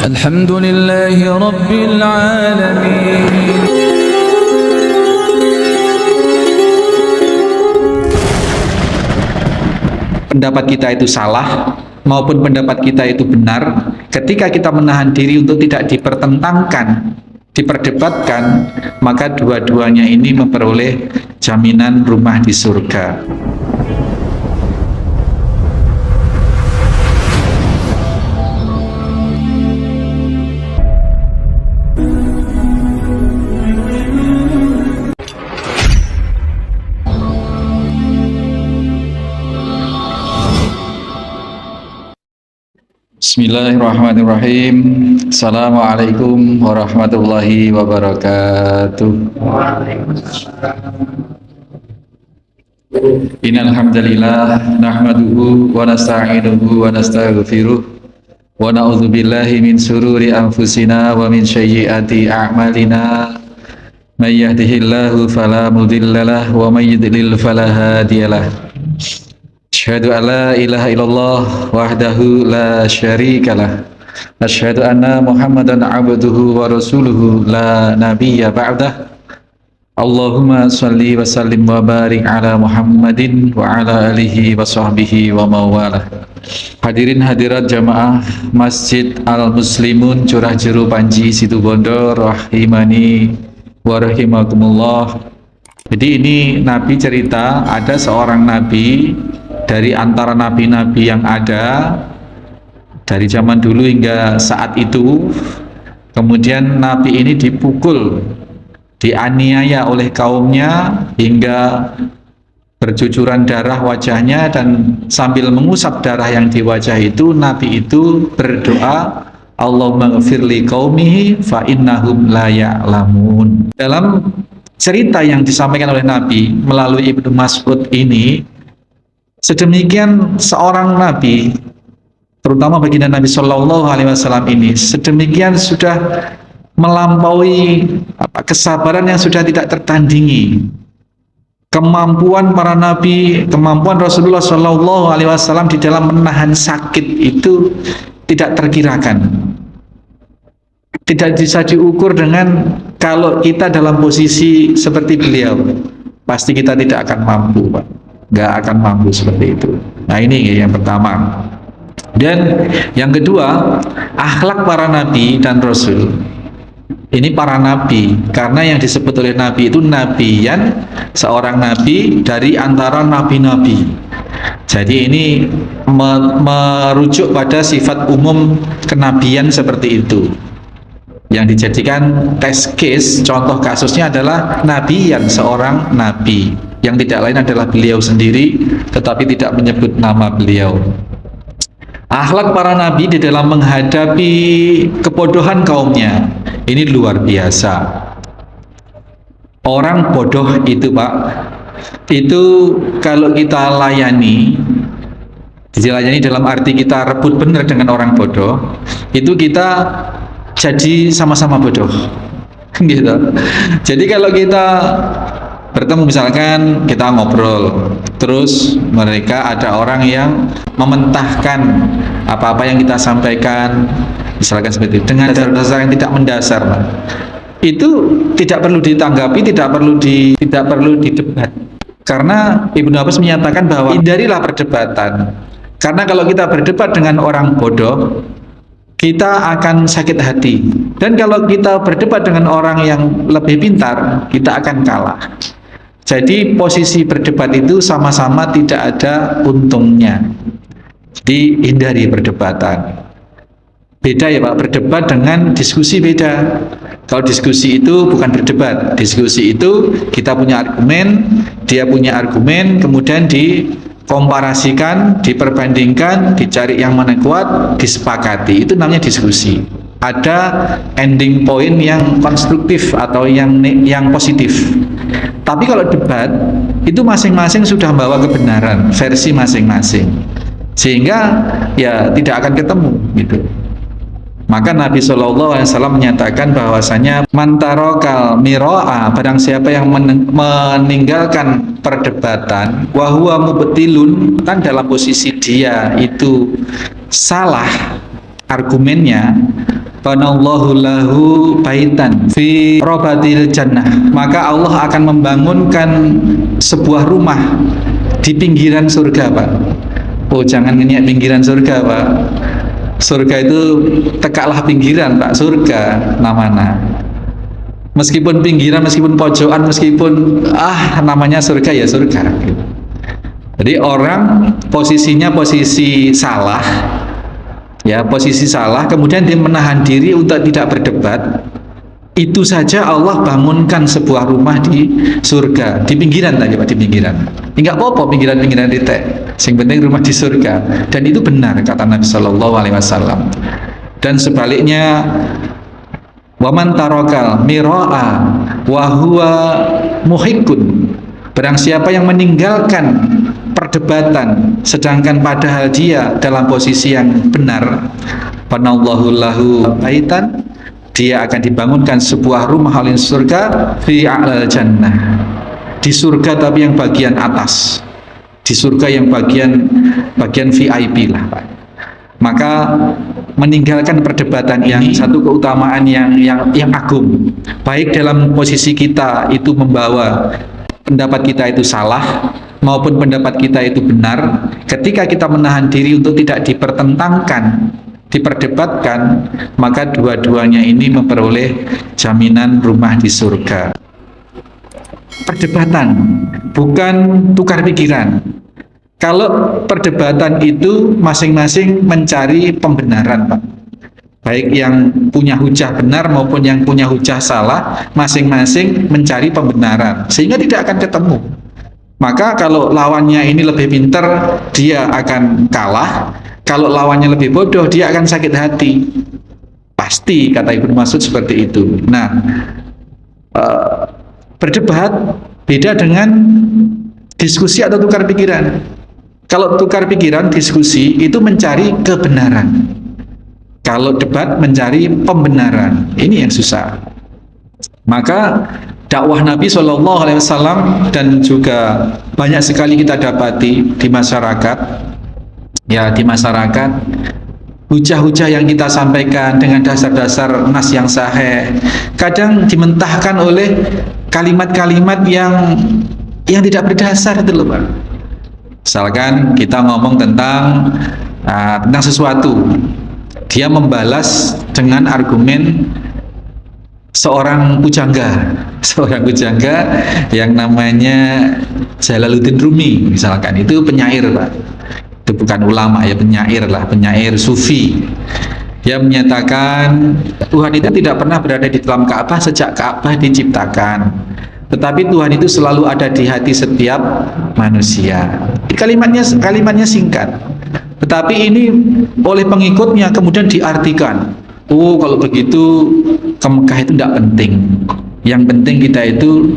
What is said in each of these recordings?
الحمد لله رب العالمين. Pendapat kita itu salah maupun pendapat kita itu benar, ketika kita menahan diri untuk tidak dipertentangkan, diperdebatkan, maka dua-duanya ini memperoleh jaminan rumah di surga. Bismillahirrahmanirrahim. Assalamualaikum warahmatullahi wabarakatuh. Innal hamdalillah nahmaduhu wa nasta'inuhu wa nastaghfiruh wa na'udzu billahi min shururi anfusina wa min sayyiati a'malina. May yahdihillahu fala mudhillalah wa may yudlil fala hadiyalah. Asyhadu an la ilaha illallah wahdahu la syarikalah. Asyhadu anna Muhammadan abduhu wa rasuluhu la nabiyya ba'dah. Allahumma shalli wa sallim wa barik ala Muhammadin wa ala alihi wa sahbihi wa mawalah. Hadirin hadirat jamaah Masjid Al-Muslimun Curah Jeru Panji Situbondo rahimani wa rahimakumullah. Jadi ini Nabi cerita, ada seorang Nabi dari antara nabi-nabi yang ada dari zaman dulu hingga saat itu. Kemudian nabi ini dipukul, dianiaya oleh kaumnya hingga bercucuran darah wajahnya, dan sambil mengusap darah yang di wajah itu, nabi itu berdoa, Allahumma ghfirli qaumihi fa innahum la ya'lamun. Dalam cerita yang disampaikan oleh Nabi melalui Ibnu Mas'ud ini, sedemikian seorang Nabi, terutama baginda Nabi Shallallahu Alaihi Wasallam ini, sedemikian sudah melampaui kesabaran yang sudah tidak tertandingi. Kemampuan para Nabi, kemampuan Rasulullah Shallallahu Alaihi Wasallam di dalam menahan sakit itu tidak terkirakan. Tidak bisa diukur dengan kalau kita dalam posisi seperti beliau, pasti kita tidak akan mampu, Pak. Nggak akan mampu seperti itu. Nah, ini yang pertama. Dan yang kedua, akhlak para nabi dan rasul. Ini para nabi, karena yang disebut oleh nabi itu nabiyan, seorang nabi dari antara nabi-nabi. Jadi ini merujuk pada sifat umum kenabian seperti itu, yang dijadikan test case, contoh kasusnya adalah nabiyan, seorang nabi yang tidak lain adalah beliau sendiri, tetapi tidak menyebut nama beliau. Akhlak para nabi di dalam menghadapi kebodohan kaumnya ini luar biasa. Orang bodoh itu, Pak, itu kalau kita layani, dilayani dalam arti kita rebut benar dengan orang bodoh, itu kita jadi sama-sama bodoh, gitu. Jadi kalau kita bertemu, misalkan kita ngobrol, terus mereka ada orang yang mementahkan apa-apa yang kita sampaikan, misalkan seperti itu, dengan dasar-dasar yang tidak mendasar, itu tidak perlu ditanggapi, tidak perlu didebat. Karena Ibnu Abbas menyatakan bahwa hindarilah perdebatan. Karena kalau kita berdebat dengan orang bodoh, kita akan sakit hati. Dan kalau kita berdebat dengan orang yang lebih pintar, kita akan kalah. Jadi posisi berdebat itu sama-sama tidak ada untungnya. Jadi hindari perdebatan. Beda ya, Pak, berdebat dengan diskusi beda. Kalau diskusi itu bukan berdebat. Diskusi itu kita punya argumen, dia punya argumen, kemudian dikomparasikan, diperbandingkan, dicari yang mana kuat, disepakati. Itu namanya diskusi. Ada ending point yang konstruktif atau yang positif. Tapi kalau debat itu masing-masing sudah membawa kebenaran versi masing-masing, sehingga ya tidak akan ketemu, gitu. Maka Nabi SAW menyatakan bahwasanya mantarokal miro'a, barang siapa yang meninggalkan perdebatan, wahuwa mubtilun, kan dalam posisi dia itu salah argumennya, Banallahu lahu baitan fi robatil jannah, maka Allah akan membangunkan sebuah rumah di pinggiran surga, Pak. Oh, jangan ngeniak pinggiran surga, Pak. Surga itu tekaklah pinggiran, Pak. Surga namanya. Meskipun pinggiran, meskipun pojokan, meskipun namanya surga ya surga. Jadi orang posisinya posisi salah, ya posisi salah, kemudian dia menahan diri untuk tidak berdebat, itu saja Allah bangunkan sebuah rumah di surga, di pinggiran tadi, Pak, di pinggiran. Enggak apa-apa pinggiran-pinggiran titik, yang penting rumah di surga. Dan itu benar kata Nabi Shallallahu Alaihi Wasallam. Dan sebaliknya, waman tarokal miro'a wa huwa muhikkun, barang siapa yang meninggalkan perdebatan sedangkan padahal dia dalam posisi yang benar, panallahu lahu baitan, dia akan dibangunkan sebuah rumah halin surga fi a'lal jannah, di surga tapi yang bagian atas, di surga yang bagian VIP lah, Pak. Maka meninggalkan perdebatan yang satu keutamaan yang agung, baik dalam posisi kita itu membawa pendapat kita itu salah maupun pendapat kita itu benar. Ketika kita menahan diri untuk tidak dipertentangkan, diperdebatkan, maka dua-duanya ini memperoleh jaminan rumah di surga. Perdebatan bukan tukar pikiran. Kalau perdebatan itu masing-masing mencari pembenaran, Pak. Baik yang punya hujah benar maupun yang punya hujah salah, masing-masing mencari pembenaran, sehingga tidak akan ketemu. Maka kalau lawannya ini lebih pintar, dia akan kalah. Kalau lawannya lebih bodoh, dia akan sakit hati. Pasti, kata Ibnu Mas'ud seperti itu. Nah, berdebat beda dengan diskusi atau tukar pikiran. Kalau tukar pikiran, diskusi itu mencari kebenaran. Kalau debat mencari pembenaran. Ini yang susah. Maka dakwah Nabi SAW dan juga banyak sekali kita dapati di masyarakat, ya di masyarakat, hujah-hujah yang kita sampaikan dengan dasar-dasar nas yang sahih kadang dimentahkan oleh kalimat-kalimat yang tidak berdasar, itu loh, Pak. Misalkan kita ngomong tentang sesuatu, dia membalas dengan argumen seorang pujangga yang namanya Jalaluddin Rumi, misalkan. Itu penyair, Pak. Itu bukan ulama, ya penyair lah, penyair sufi. Dia menyatakan Tuhan itu tidak pernah berada di dalam Ka'bah sejak Ka'bah diciptakan, tetapi Tuhan itu selalu ada di hati setiap manusia. Kalimatnya singkat, tetapi ini oleh pengikutnya kemudian diartikan, oh kalau begitu ke Mekah itu tidak penting, yang penting kita itu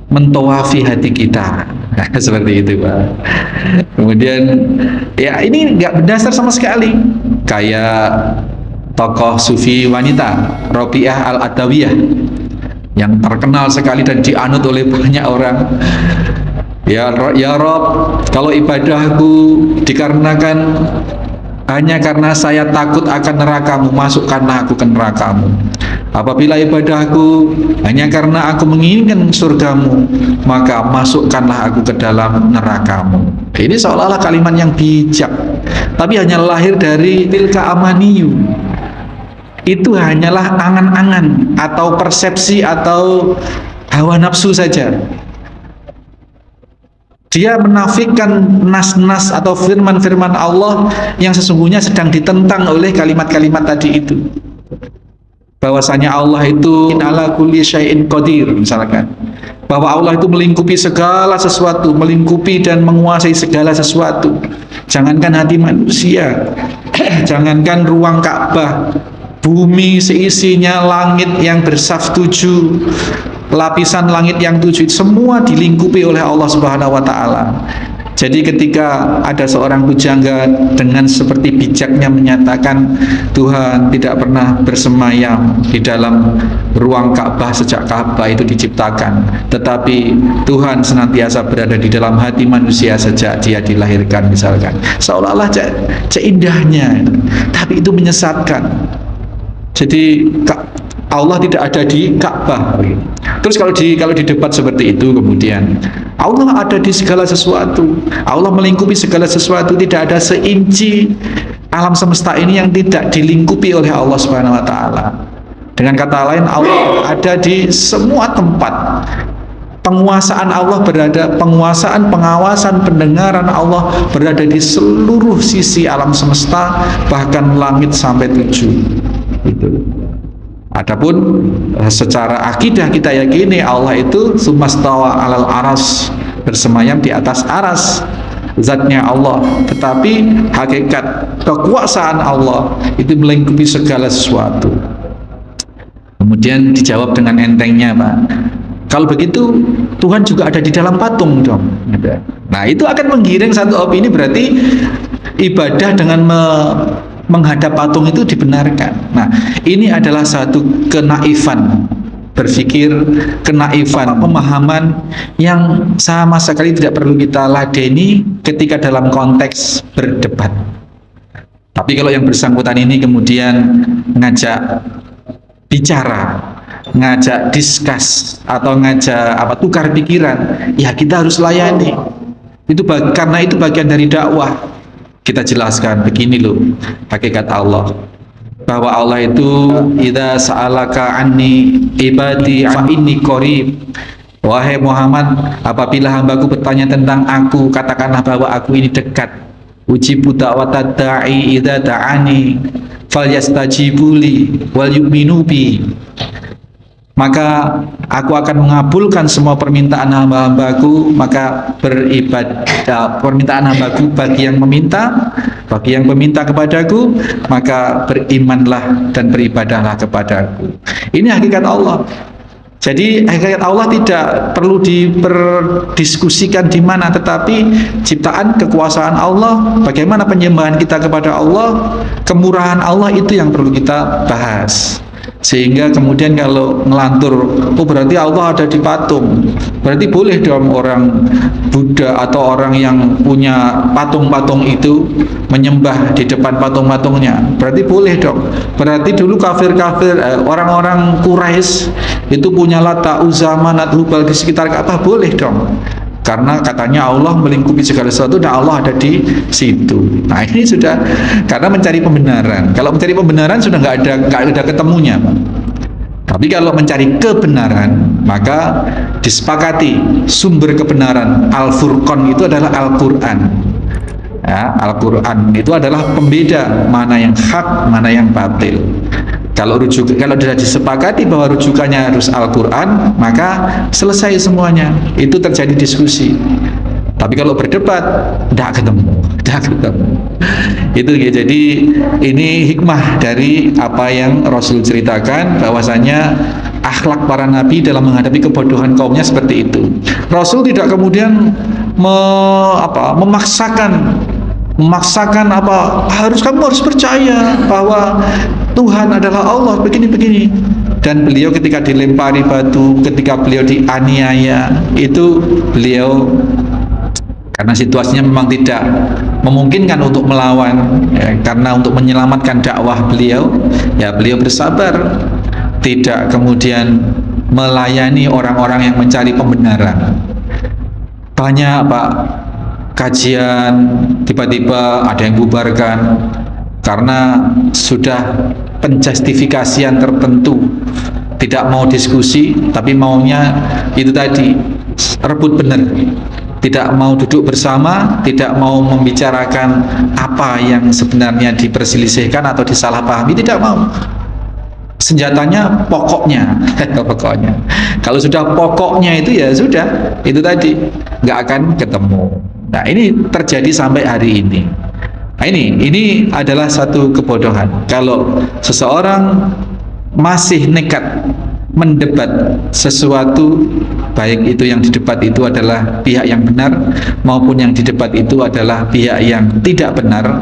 mentowafi hati kita. Nah, seperti itu, Pak. Kemudian ya ini nggak berdasar sama sekali. Kayak tokoh sufi wanita Rabi'ah Al-Adawiyah yang terkenal sekali dan dianut oleh banyak orang. Ya Rob, kalau ibadahku dikarenakan hanya karena saya takut akan nerakamu, masukkanlah aku ke nerakamu. Apabila ibadahku hanya karena aku menginginkan surgamu, maka masukkanlah aku ke dalam nerakamu. Ini seolah-olah kalimat yang bijak, tapi hanya lahir dari tilka amaniyu. Itu hanyalah angan-angan atau persepsi atau hawa nafsu saja. Dia menafikan nas-nas atau firman-firman Allah yang sesungguhnya sedang ditentang oleh kalimat-kalimat tadi itu. Bahwasanya Allah itu ala kulli syai'in qadir, misalkan. Bahwa Allah itu melingkupi segala sesuatu, melingkupi dan menguasai segala sesuatu. Jangankan hati manusia, jangankan ruang Ka'bah, bumi seisinya, langit yang bersaf 7, lapisan langit yang 7, semua dilingkupi oleh Allah Subhanahu wa Ta'ala. Jadi ketika ada seorang pujangga dengan seperti bijaknya menyatakan Tuhan tidak pernah bersemayam di dalam ruang Ka'bah sejak Ka'bah itu diciptakan, tetapi Tuhan senantiasa berada di dalam hati manusia sejak dia dilahirkan, misalkan. Seolah-olah seindahnya, tapi itu menyesatkan. Jadi Allah tidak ada di Ka'bah. Terus kalau di debat seperti itu, kemudian Allah ada di segala sesuatu, Allah melingkupi segala sesuatu, tidak ada seinci alam semesta ini yang tidak dilingkupi oleh Allah Subhanahu wa taala. Dengan kata lain, Allah ada di semua tempat. Penguasaan Allah berada, penguasaan, pengawasan, pendengaran Allah berada di seluruh sisi alam semesta, bahkan langit sampai 7. Itu. Adapun secara akidah kita yakini Allah itu sumastawa alal aras, bersemayam di atas aras, zatnya Allah. Tetapi hakikat kekuasaan Allah itu melingkupi segala sesuatu. Kemudian dijawab dengan entengnya, Pak, kalau begitu Tuhan juga ada di dalam patung dong. Nah, itu akan menggiring satu opini, berarti ibadah dengan menghadap patung itu dibenarkan. Nah, ini adalah satu kenaifan berpikir, kenaifan pemahaman yang sama sekali tidak perlu kita ladeni ketika dalam konteks berdebat. Tapi kalau yang bersangkutan ini kemudian ngajak bicara, ngajak diskus atau ngajak tukar pikiran, ya kita harus layani. Karena itu bagian dari dakwah. Kita jelaskan begini loh hakikat Allah, bahwa Allah itu idza sa'alaka anni ibadi fa inni qarib. Wahai Muhammad, apabila hambaku bertanya tentang aku, katakanlah bahwa aku ini dekat. Ujibu da'watad da'i idza da'ani falyastajibuli wal yu'minu bi. Maka aku akan mengabulkan semua permintaan hamba-hambaku, maka beribadah permintaan hambaku bagi yang meminta kepadaku, maka berimanlah dan beribadahlah kepadaku. Ini hakikat Allah. Jadi hakikat Allah tidak perlu diperdiskusikan di mana, tetapi ciptaan kekuasaan Allah, bagaimana penyembahan kita kepada Allah, kemurahan Allah, itu yang perlu kita bahas. Sehingga kemudian kalau ngelantur, oh berarti Allah ada di patung, berarti boleh dong orang Buddha atau orang yang punya patung-patung itu menyembah di depan patung-patungnya, berarti boleh dong. Berarti dulu kafir-kafir, orang-orang Quraisy itu punya Lata, Uzza, Manat, Hubal di sekitar Ka'bah, boleh dong. Karena katanya Allah melingkupi segala sesuatu dan Allah ada di situ. Nah, ini sudah karena mencari pembenaran. Kalau mencari pembenaran sudah nggak ada ketemunya, Pak. Tapi kalau mencari kebenaran, maka disepakati sumber kebenaran Al-Furqan itu adalah Al-Quran. Ya, Al-Quran itu adalah pembeda mana yang hak, mana yang batil. Kalau sudah disepakati bahwa rujukannya harus Al-Quran, maka selesai semuanya. Itu terjadi diskusi. Tapi kalau berdebat, tidak ketemu. Itu ya. Jadi ini hikmah dari apa yang Rasul ceritakan, bahwasanya akhlak para nabi dalam menghadapi kebodohan kaumnya seperti itu. Rasul tidak kemudian memaksakan kamu harus percaya bahwa Tuhan adalah Allah begini. Dan beliau ketika dilempari batu, ketika beliau dianiaya, itu beliau karena situasinya memang tidak memungkinkan untuk melawan, ya, karena untuk menyelamatkan dakwah beliau, ya beliau bersabar, tidak kemudian melayani orang-orang yang mencari pembenaran. Banyak, Pak, kajian tiba-tiba ada yang bubarkan karena sudah penjustifikasian tertentu, tidak mau diskusi tapi maunya itu tadi rebut benar, tidak mau duduk bersama, tidak mau membicarakan apa yang sebenarnya diperselisihkan atau disalahpahami, tidak mau. Senjatanya pokoknya. Kalau sudah pokoknya itu, ya sudah, itu tadi nggak akan ketemu. Nah, ini terjadi sampai hari ini. Nah, ini adalah satu kebodohan. Kalau seseorang masih nekat mendebat sesuatu, baik itu yang didebat itu adalah pihak yang benar maupun yang didebat itu adalah pihak yang tidak benar,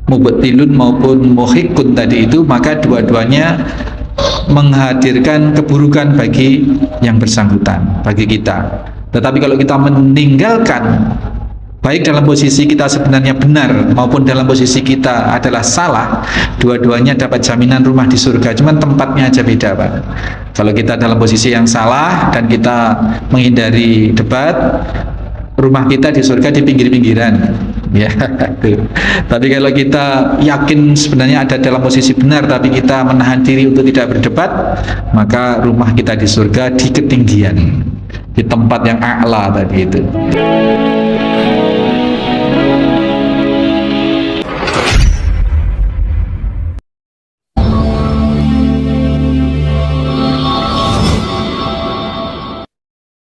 mubtilun maupun muhiqqun tadi itu, maka dua-duanya menghadirkan keburukan bagi yang bersangkutan, bagi kita. Tetapi kalau kita meninggalkan baik dalam posisi kita sebenarnya benar maupun dalam posisi kita adalah salah, dua-duanya dapat jaminan rumah di surga, cuman tempatnya aja beda, Pak. Kalau kita dalam posisi yang salah dan kita menghindari debat, rumah kita di surga di pinggir-pinggiran, ya. Tapi kalau kita yakin sebenarnya ada dalam posisi benar tapi kita menahan diri untuk tidak berdebat, maka rumah kita di surga di ketinggian, di tempat yang a'la tadi itu.